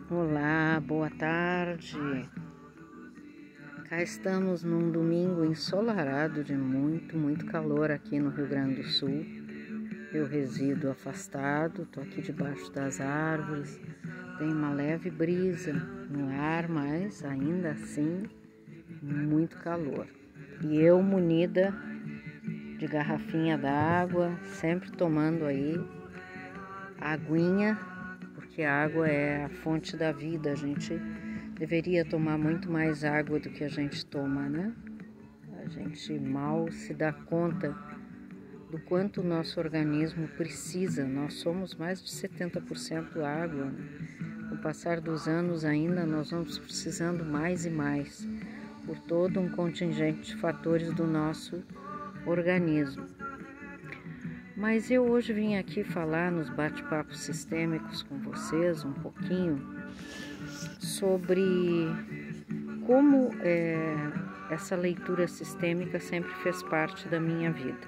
Olá, boa tarde. Cá estamos num domingo ensolarado de muito calor aqui no Rio Grande do Sul. Eu resido afastado, tô aqui debaixo das árvores. Tem uma leve brisa no ar, mas ainda assim muito calor. E eu munida de garrafinha d'água, sempre tomando aí aguinha, porque a água é a fonte da vida. A gente deveria tomar muito mais água do que a gente toma, né? A gente mal se dá conta do quanto o nosso organismo precisa. Nós somos mais de 70% água. Com o passar dos anos ainda nós vamos precisando mais e mais, por todo um contingente de fatores do nosso organismo. Mas eu hoje vim aqui falar nos bate-papos sistêmicos com vocês um pouquinho sobre como essa leitura sistêmica sempre fez parte da minha vida.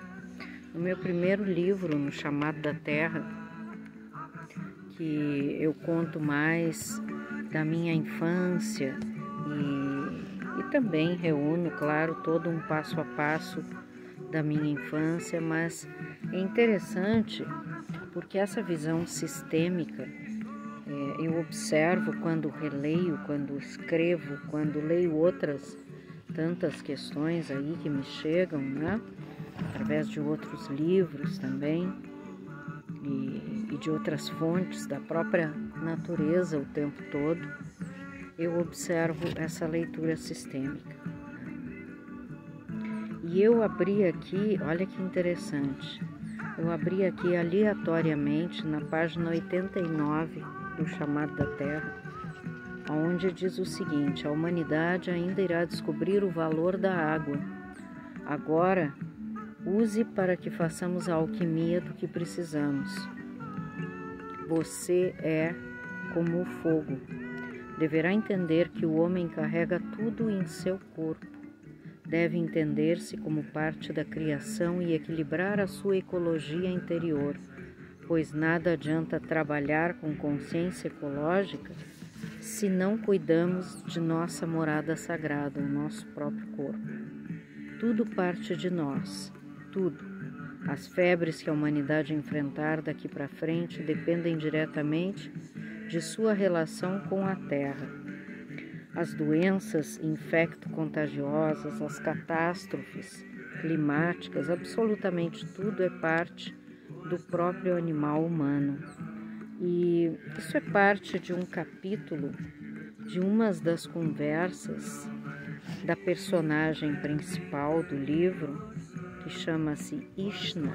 No meu primeiro livro, no Chamado da Terra, que eu conto mais da minha infância e também reúno, claro, todo um passo a passo da minha infância, mas é interessante porque essa visão sistêmica eu observo quando releio, quando escrevo, quando leio outras tantas questões aí que me chegam, né? Através de outros livros também e de outras fontes da própria natureza o tempo todo, eu observo essa leitura sistêmica. E eu abri aqui, olha que interessante, eu abri aqui aleatoriamente na página 89 do Chamado da Terra, onde diz o seguinte: a humanidade ainda irá descobrir o valor da água. Agora, use para que façamos a alquimia do que precisamos. Você é como o fogo. Deverá entender que o homem carrega tudo em seu corpo. Deve entender-se como parte da criação e equilibrar a sua ecologia interior, pois nada adianta trabalhar com consciência ecológica se não cuidamos de nossa morada sagrada, o nosso próprio corpo. Tudo parte de nós, tudo. As febres que a humanidade enfrentar daqui para frente dependem diretamente de sua relação com a Terra. As doenças infecto-contagiosas, as catástrofes climáticas, absolutamente tudo é parte do próprio animal humano. E isso é parte de um capítulo de uma das conversas da personagem principal do livro, que chama-se Ishna,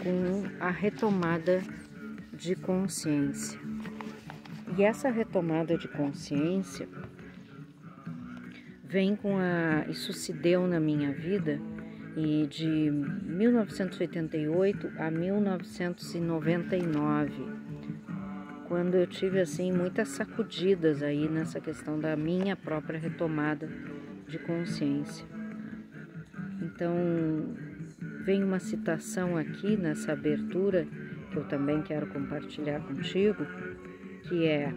com a retomada de consciência. E essa retomada de consciência vem isso se deu na minha vida e de 1988 a 1999, quando eu tive assim muitas sacudidas aí nessa questão da minha própria retomada de consciência. Então, vem uma citação aqui nessa abertura que eu também quero compartilhar contigo, que é: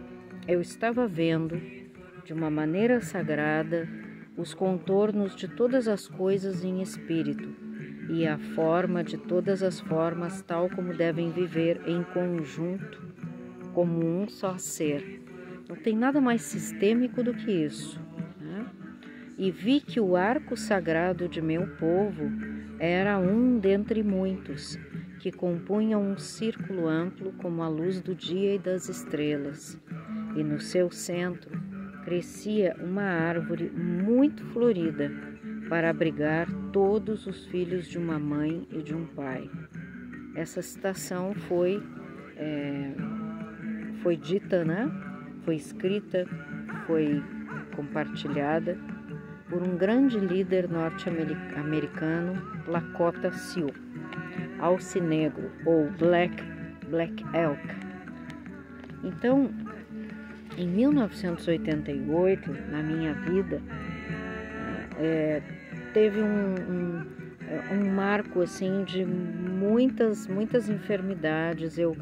eu estava vendo de uma maneira sagrada os contornos de todas as coisas em espírito e a forma de todas as formas tal como devem viver em conjunto como um só ser. Não tem nada mais sistêmico do que isso, né? E vi que o arco sagrado de meu povo era um dentre muitos, que compunham um círculo amplo como a luz do dia e das estrelas, e no seu centro crescia uma árvore muito florida para abrigar todos os filhos de uma mãe e de um pai. Essa citação foi dita, né? Foi escrita, foi compartilhada por um grande líder norte-americano, Lakota Sioux, alce negro ou Black Elk. Então, em 1988, na minha vida, teve um marco assim de muitas enfermidades. Eu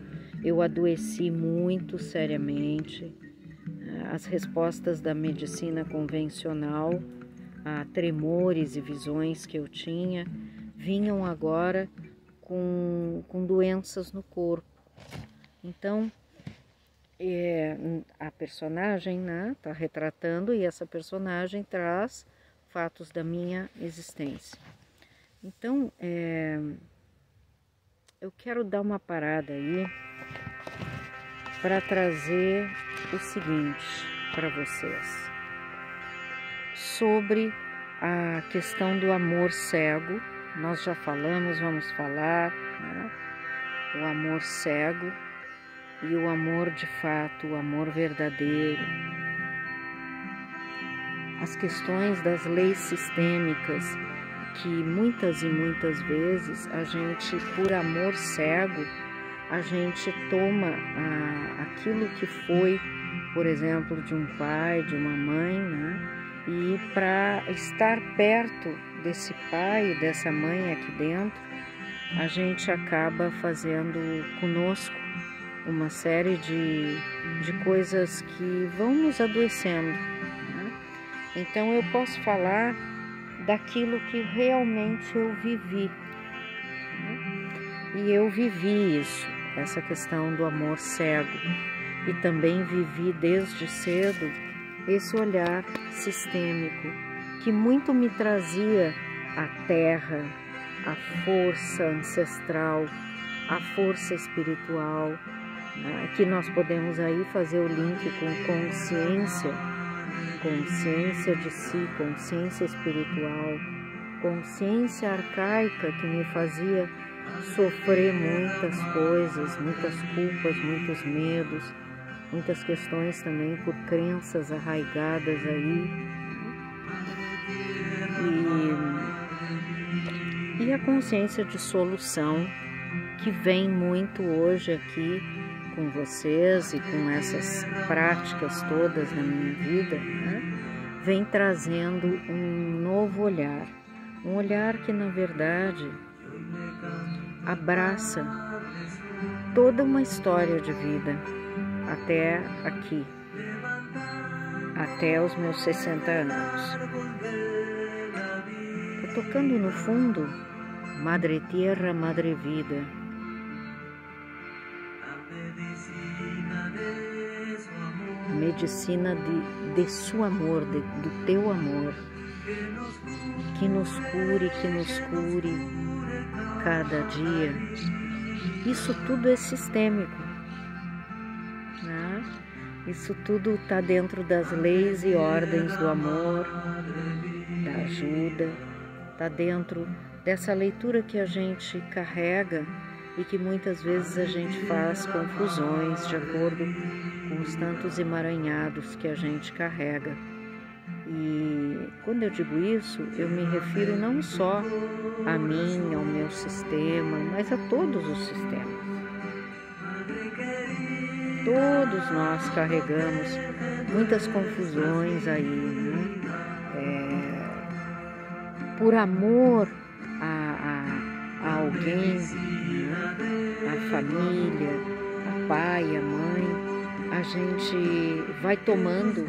eu adoeci muito seriamente. As respostas da medicina convencional a tremores e visões que eu tinha vinham agora com doenças no corpo. Então, a personagem está retratando, e essa personagem traz fatos da minha existência. Então, eu quero dar uma parada aí para trazer o seguinte para vocês, sobre a questão do amor cego. Nós já falamos, vamos falar, né? O amor cego e o amor de fato, o amor verdadeiro. As questões das leis sistêmicas, que muitas e muitas vezes a gente, por amor cego, a gente toma aquilo que foi, por exemplo, de um pai, de uma mãe, né? E para estar perto desse pai, dessa mãe aqui dentro, a gente acaba fazendo conosco uma série de coisas que vão nos adoecendo, né? Então eu posso falar daquilo que realmente eu vivi, né? E eu vivi isso, essa questão do amor cego, e também vivi desde cedo esse olhar sistêmico que muito me trazia a terra, a força ancestral, a força espiritual, né? Que nós podemos aí fazer o link com consciência de si, consciência espiritual, consciência arcaica que me fazia sofrer muitas coisas, muitas culpas, muitos medos, muitas questões também por crenças arraigadas aí. E a consciência de solução que vem muito hoje aqui com vocês e com essas práticas todas na minha vida, né? Vem trazendo um novo olhar, um olhar que na verdade abraça toda uma história de vida até aqui, até os meus 60 anos. Tô tocando no fundo Madre Tierra, Madre Vida. Medicina de seu amor, do teu amor, que nos cure cada dia. Isso tudo é sistêmico, né? Isso tudo está dentro das leis e ordens do amor, da ajuda, está dentro dessa leitura que a gente carrega e que muitas vezes a gente faz confusões de acordo com os tantos emaranhados que a gente carrega. E quando eu digo isso, eu me refiro não só a mim, ao meu sistema, mas a todos os sistemas. Todos nós carregamos muitas confusões aí, né? Por amor a alguém, né? A família, a pai, a mãe, a gente vai tomando,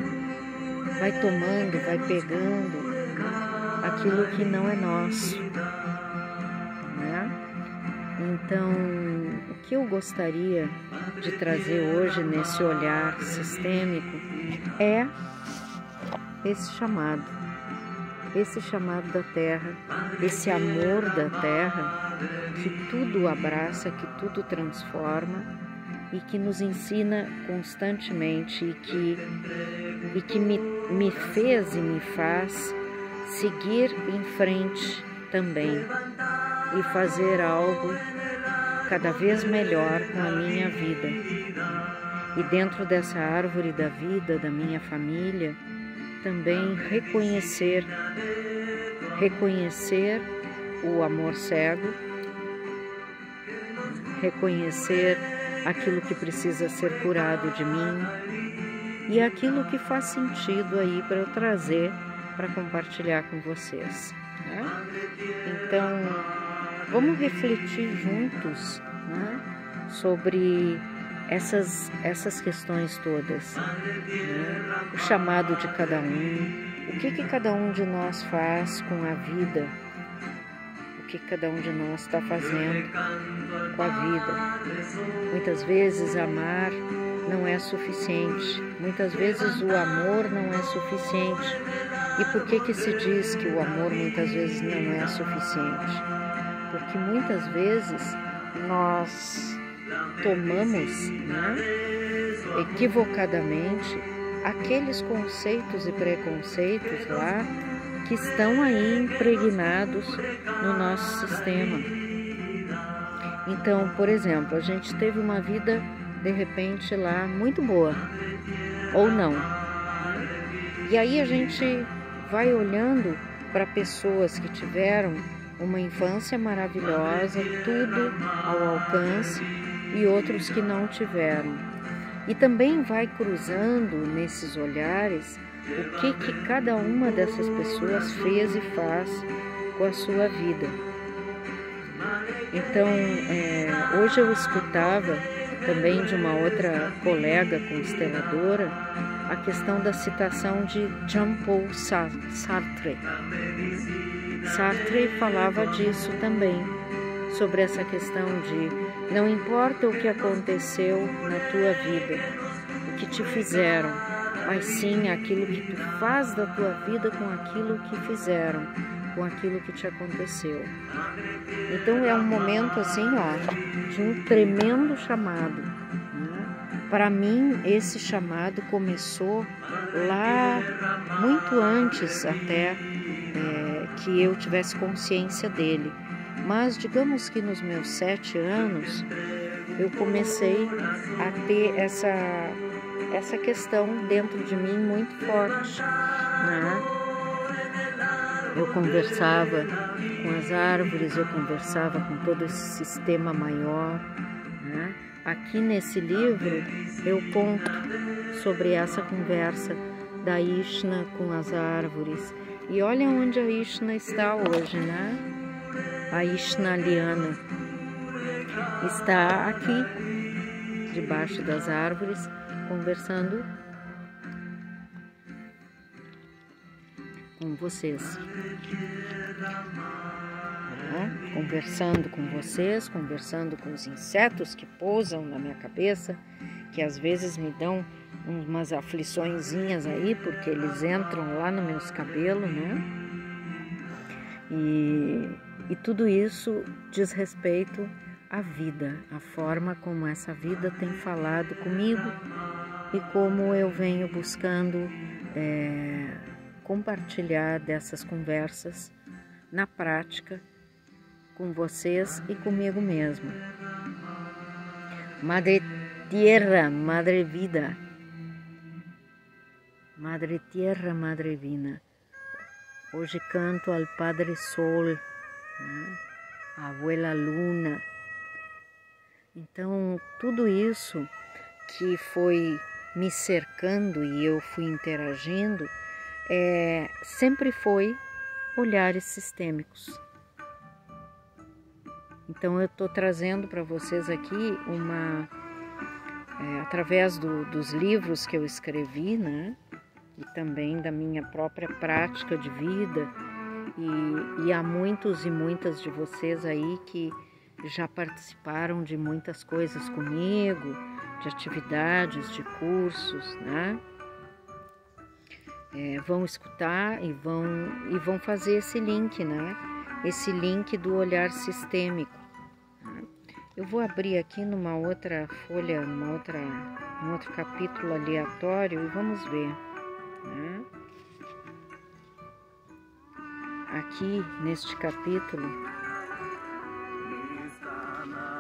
vai pegando aquilo que não é nosso, né? Então, o que eu gostaria de trazer hoje nesse olhar sistêmico é esse chamado da Terra, esse amor da Terra, que tudo abraça, que tudo transforma e que nos ensina constantemente e que me fez e me faz seguir em frente também e fazer algo cada vez melhor com a minha vida. E dentro dessa árvore da vida, da minha família, também reconhecer o amor cego, reconhecer aquilo que precisa ser curado de mim e aquilo que faz sentido aí para eu trazer, para compartilhar com vocês, né? Então, vamos refletir juntos, né, sobre essas questões todas, né? O chamado de cada um, o que cada um de nós faz com a vida, o que cada um de nós está fazendo com a vida. Muitas vezes amar não é suficiente, muitas vezes o amor não é suficiente. E por que se diz que o amor muitas vezes não é suficiente? Porque muitas vezes nós tomamos, né, equivocadamente aqueles conceitos e preconceitos lá que estão aí impregnados no nosso sistema. Então, por exemplo, a gente teve uma vida de repente lá muito boa, ou não. E aí a gente vai olhando para pessoas que tiveram uma infância maravilhosa, tudo ao alcance, e outros que não tiveram. E também vai cruzando nesses olhares o que cada uma dessas pessoas fez e faz com a sua vida. Então, hoje eu escutava também de uma outra colega consteladora a questão da citação de Jean-Paul Sartre. Sartre falava disso também, sobre essa questão de não importa o que aconteceu na tua vida, o que te fizeram, mas sim aquilo que tu faz da tua vida com aquilo que fizeram, com aquilo que te aconteceu. Então é um momento assim, ó, de um tremendo chamado, né? Para mim esse chamado começou lá muito antes até que eu tivesse consciência dele. Mas digamos que nos meus 7 anos eu comecei a ter essa questão dentro de mim muito forte, né? Eu conversava com as árvores, eu conversava com todo esse sistema maior, né? Aqui nesse livro eu conto sobre essa conversa da Ishna com as árvores. E olha onde a Ishna está hoje, né? A Ishna Liana está aqui, debaixo das árvores, conversando com vocês. Conversando com vocês, conversando com os insetos que pousam na minha cabeça, que às vezes me dão umas afliçõezinhas aí, porque eles entram lá nos meus cabelos, né? E tudo isso diz respeito à vida, a forma como essa vida tem falado comigo e como eu venho buscando compartilhar dessas conversas na prática com vocês e comigo mesmo. Madre Tierra, Madre Vida. Madre Tierra, Madre Vida. Hoje canto ao Padre Sol, né? A Abuela Luna. Então, tudo isso que foi me cercando e eu fui interagindo, sempre foi olhares sistêmicos. Então, eu estou trazendo para vocês aqui através dos livros que eu escrevi, né? E também da minha própria prática de vida, e há muitos e muitas de vocês aí que já participaram de muitas coisas comigo, de atividades, de cursos, né? Vão escutar e vão fazer esse link, né? Esse link do olhar sistêmico. Eu vou abrir aqui numa outra folha, num outro capítulo aleatório e vamos ver, né? Aqui neste capítulo,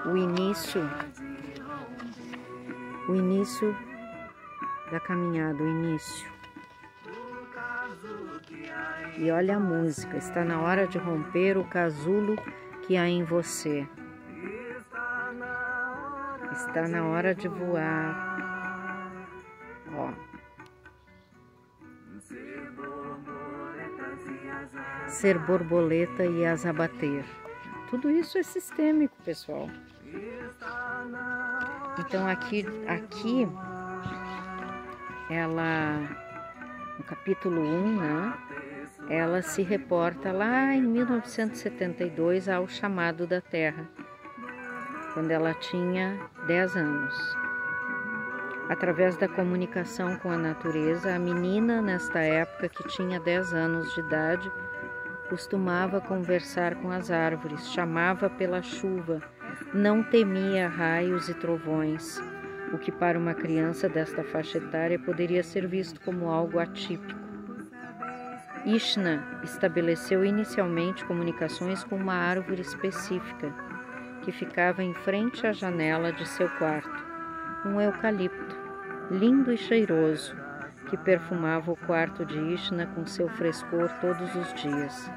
o início da caminhada, o início. E olha a música, está na hora de romper o casulo que há em você. Está na hora de voar. Ó. Ser borboleta e as abater. Tudo isso é sistêmico, pessoal. Então aqui ela, no capítulo 1, né, ela se reporta lá em 1972 ao chamado da Terra, quando ela tinha 10 anos. Através da comunicação com a natureza, a menina, nesta época, que tinha 10 anos de idade, costumava conversar com as árvores, chamava pela chuva, não temia raios e trovões, o que para uma criança desta faixa etária poderia ser visto como algo atípico. Ishna estabeleceu inicialmente comunicações com uma árvore específica, que ficava em frente à janela de seu quarto, um eucalipto, lindo e cheiroso, que perfumava o quarto de Ishna com seu frescor todos os dias.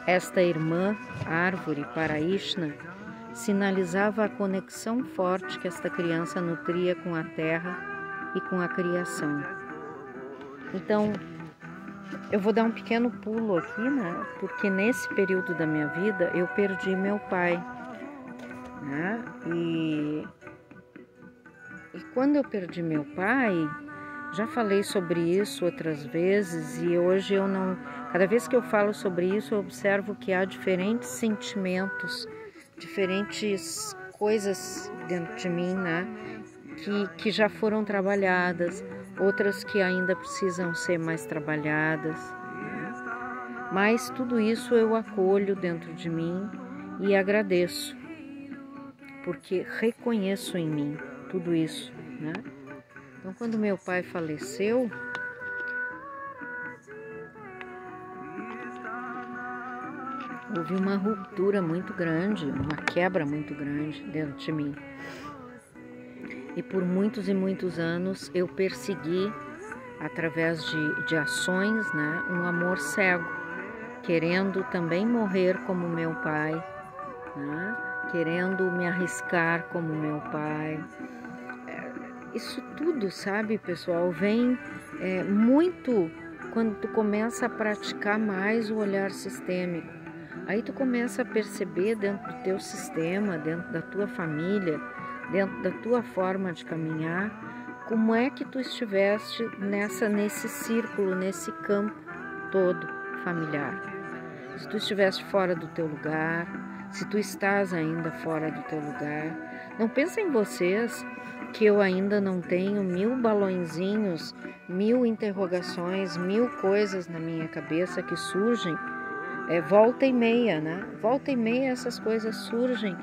Esta irmã, árvore, para Ishna, sinalizava a conexão forte que esta criança nutria com a terra e com a criação. Então, eu vou dar um pequeno pulo aqui, né? Porque nesse período da minha vida eu perdi meu pai, né? E quando eu perdi meu pai, já falei sobre isso outras vezes e hoje eu não... Cada vez que eu falo sobre isso, eu observo que há diferentes sentimentos, diferentes coisas dentro de mim, né? Que já foram trabalhadas, outras que ainda precisam ser mais trabalhadas, né? Mas tudo isso eu acolho dentro de mim e agradeço, porque reconheço em mim tudo isso, né? Então, quando meu pai faleceu, houve uma ruptura muito grande, uma quebra muito grande dentro de mim. E por muitos e muitos anos eu persegui, através de ações, né, um amor cego, querendo também morrer como meu pai, né, querendo me arriscar como meu pai. Isso tudo, sabe, pessoal, vem muito quando tu começa a praticar mais o olhar sistêmico. Aí tu começa a perceber dentro do teu sistema, dentro da tua família, dentro da tua forma de caminhar, como é que tu estiveste nesse círculo, nesse campo todo familiar. Se tu estiveste fora do teu lugar, se tu estás ainda fora do teu lugar, não pensa em vocês que eu ainda não tenho 1000 balõezinhos, 1000 interrogações, 1000 coisas na minha cabeça que surgem, volta e meia, né? Volta e meia essas coisas surgem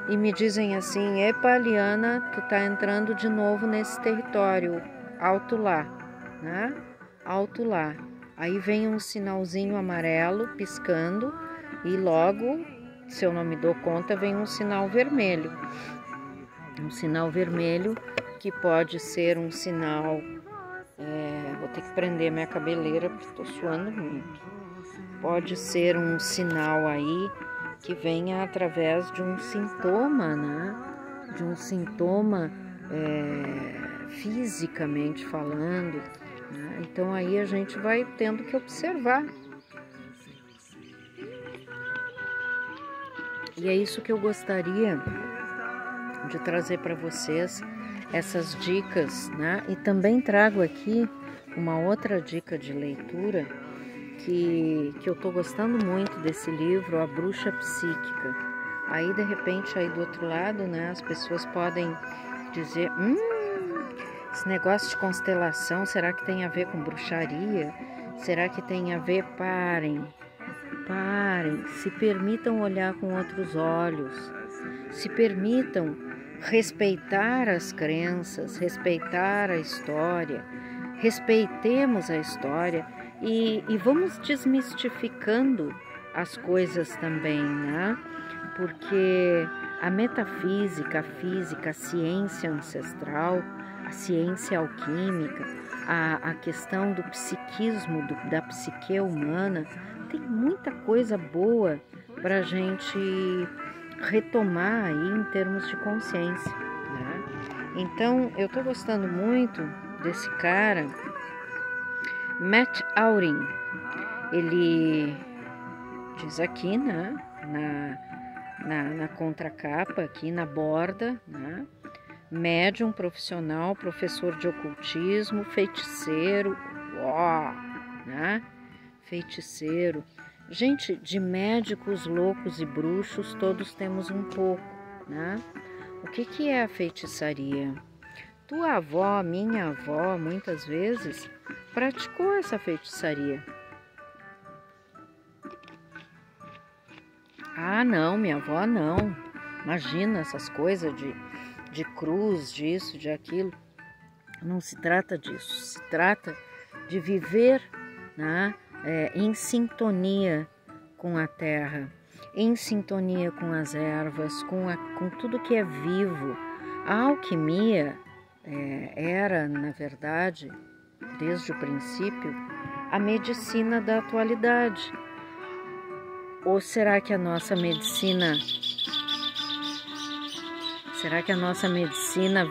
e me dizem assim: epa, Liana, tu tá entrando de novo nesse território, alto lá, né? Alto lá. Aí vem um sinalzinho amarelo piscando e logo, se eu não me dou conta, vem um sinal vermelho. Um sinal vermelho que pode ser um sinal... vou ter que prender minha cabeleira porque estou suando muito. Pode ser um sinal aí que venha através de um sintoma, né? De um sintoma fisicamente falando, né? Então aí a gente vai tendo que observar. E é isso que eu gostaria de trazer para vocês, essas dicas, né? E também trago aqui uma outra dica de leitura que eu tô gostando muito desse livro, A Bruxa Psíquica. Aí de repente aí do outro lado, né, as pessoas podem dizer: esse negócio de constelação, será que tem a ver com bruxaria? Será que tem a ver? Parem, se permitam olhar com outros olhos, se permitam respeitar as crenças, respeitar a história, respeitemos a história e vamos desmistificando as coisas também, né? Porque a metafísica, a física, a ciência ancestral, a ciência alquímica, a questão do psiquismo, da psique humana, tem muita coisa boa para a gente retomar aí em termos de consciência, né? Então, eu estou gostando muito desse cara, Matt Oury. Ele diz aqui, né, na contracapa, aqui na borda, né, médium profissional, professor de ocultismo, feiticeiro, né? Feiticeiro. Gente, de médicos, loucos e bruxos, todos temos um pouco, né? O que é a feitiçaria? Tua avó, minha avó, muitas vezes praticou essa feitiçaria. Ah, não, minha avó não. Imagina essas coisas de cruz, disso, de aquilo. Não se trata disso. Se trata de viver, né, em sintonia com a terra, em sintonia com as ervas, com tudo que é vivo. A alquimia era, na verdade, desde o princípio, a medicina da atualidade. Ou será que a nossa medicina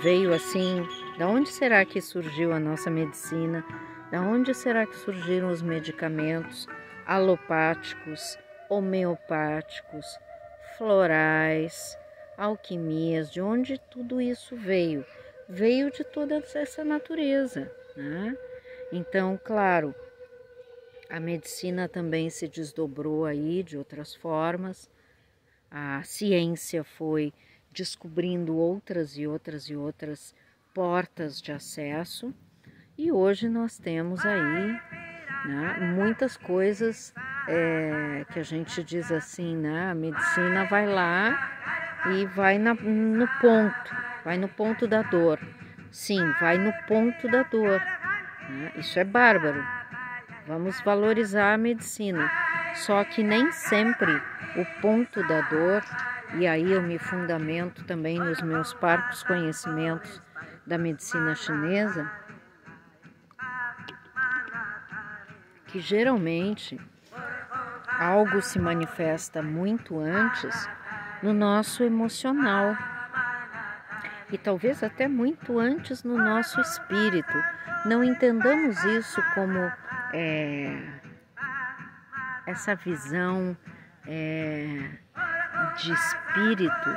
veio assim? Da onde será que surgiu a nossa medicina? Da onde será que surgiram os medicamentos alopáticos, homeopáticos, florais, alquimias? De onde tudo isso veio? Veio de toda essa natureza, né? Então, claro, a medicina também se desdobrou aí de outras formas. A ciência foi descobrindo outras e outras e outras portas de acesso. E hoje nós temos aí, né, muitas coisas que a gente diz assim, né? A medicina vai lá e vai no ponto da dor. Sim, vai no ponto da dor, né? Isso é bárbaro. Vamos valorizar a medicina. Só que nem sempre o ponto da dor, e aí eu me fundamento também nos meus parcos conhecimentos da medicina chinesa, que geralmente algo se manifesta muito antes no nosso emocional e talvez até muito antes no nosso espírito. Não entendamos isso como essa visão de espírito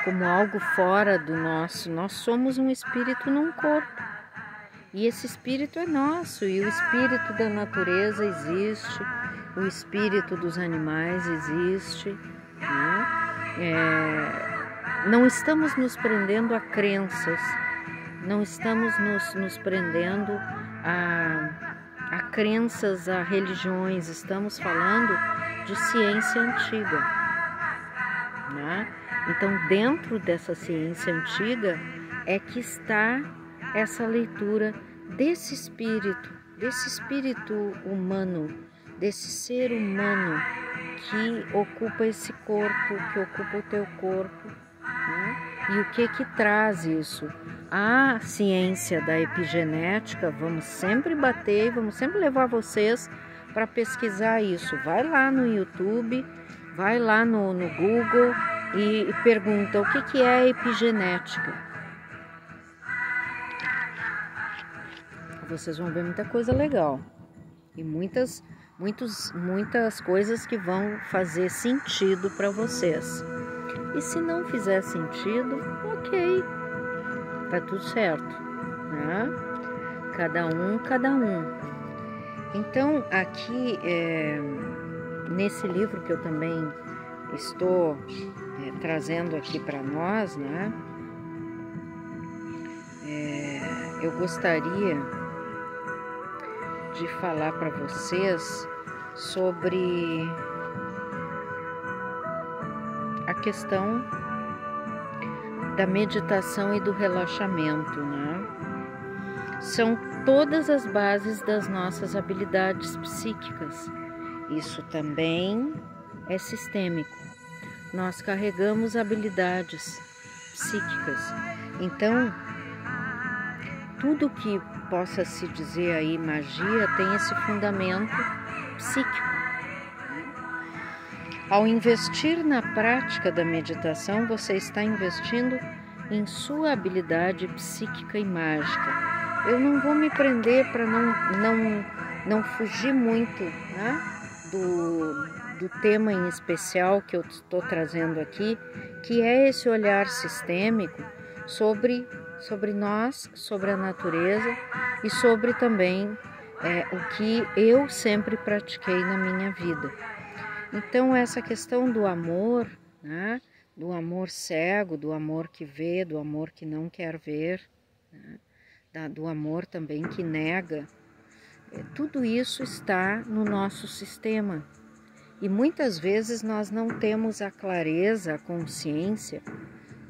como algo fora do nosso. Nós somos um espírito num corpo. E esse espírito é nosso, e o espírito da natureza existe, o espírito dos animais existe, né? Não estamos nos prendendo a crenças, não estamos nos prendendo a crenças, a religiões, estamos falando de ciência antiga, né? Então, dentro dessa ciência antiga é que está essa leitura desse espírito humano, desse ser humano que ocupa esse corpo, que ocupa o teu corpo, né? E o que traz isso? A ciência da epigenética, vamos sempre bater e vamos sempre levar vocês para pesquisar isso. Vai lá no YouTube, vai lá no Google e pergunta o que é epigenética. Vocês vão ver muita coisa legal e muitas coisas que vão fazer sentido para vocês. E se não fizer sentido, ok, tá tudo certo, né? Cada um. Então, aqui, nesse livro que eu também estou trazendo aqui para nós, né? Eu gostaria de falar para vocês sobre a questão da meditação e do relaxamento, né? São todas as bases das nossas habilidades psíquicas. Isso também é sistêmico. Nós carregamos habilidades psíquicas. Então, tudo que possa se dizer aí magia tem esse fundamento psíquico. Ao investir na prática da meditação, você está investindo em sua habilidade psíquica e mágica. Eu não vou me prender para não fugir muito, né, do tema em especial que eu estou trazendo aqui, que é esse olhar sistêmico sobre nós, sobre a natureza e sobre também o que eu sempre pratiquei na minha vida. Então essa questão do amor, né, do amor cego, do amor que vê, do amor que não quer ver, né, do amor também que nega, tudo isso está no nosso sistema. E muitas vezes nós não temos a clareza, a consciência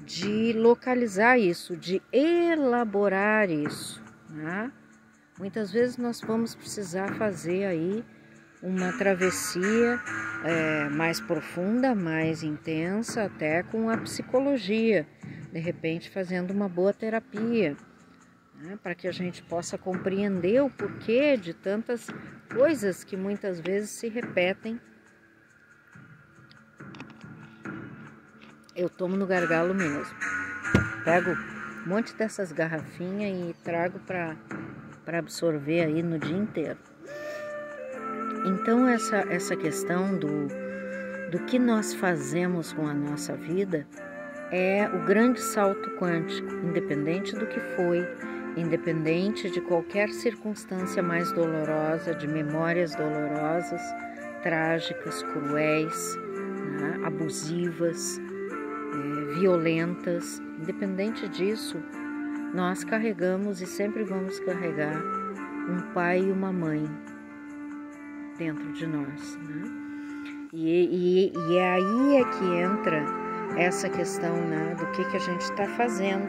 de localizar isso, de elaborar isso, né? Muitas vezes nós vamos precisar fazer aí uma travessia mais profunda, mais intensa, até com a psicologia, de repente fazendo uma boa terapia, né? Para que a gente possa compreender o porquê de tantas coisas que muitas vezes se repetem. Eu tomo no gargalo mesmo. Pego um monte dessas garrafinhas e trago para absorver aí no dia inteiro. Então essa questão do que nós fazemos com a nossa vida é o grande salto quântico, independente do que foi, independente de qualquer circunstância mais dolorosa, de memórias dolorosas, trágicas, cruéis, né, abusivas, violentas, independente disso, nós carregamos e sempre vamos carregar um pai e uma mãe dentro de nós, né? E aí é que entra essa questão, né, do que a gente está fazendo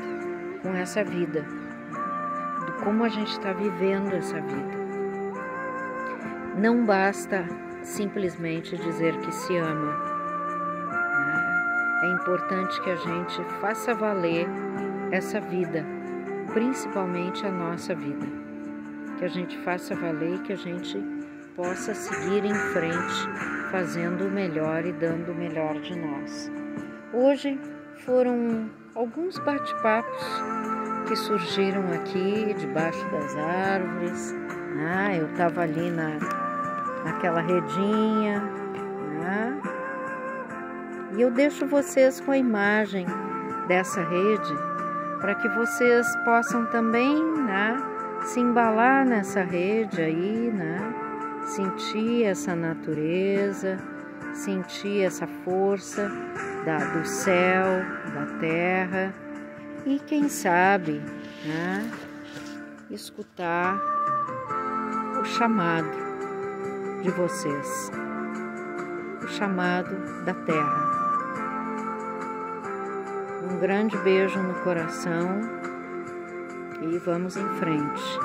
com essa vida, do como a gente está vivendo essa vida. Não basta simplesmente dizer que se ama. É importante que a gente faça valer essa vida, principalmente a nossa vida. Que a gente faça valer e que a gente possa seguir em frente, fazendo o melhor e dando o melhor de nós. Hoje foram alguns bate-papos que surgiram aqui debaixo das árvores. Eu estava ali naquela redinha, né? E eu deixo vocês com a imagem dessa rede para que vocês possam também, né, se embalar nessa rede aí, né, sentir essa natureza, sentir essa força do céu, da terra e quem sabe, né, escutar o chamado de vocês, o chamado da terra. Um grande beijo no coração e vamos em frente.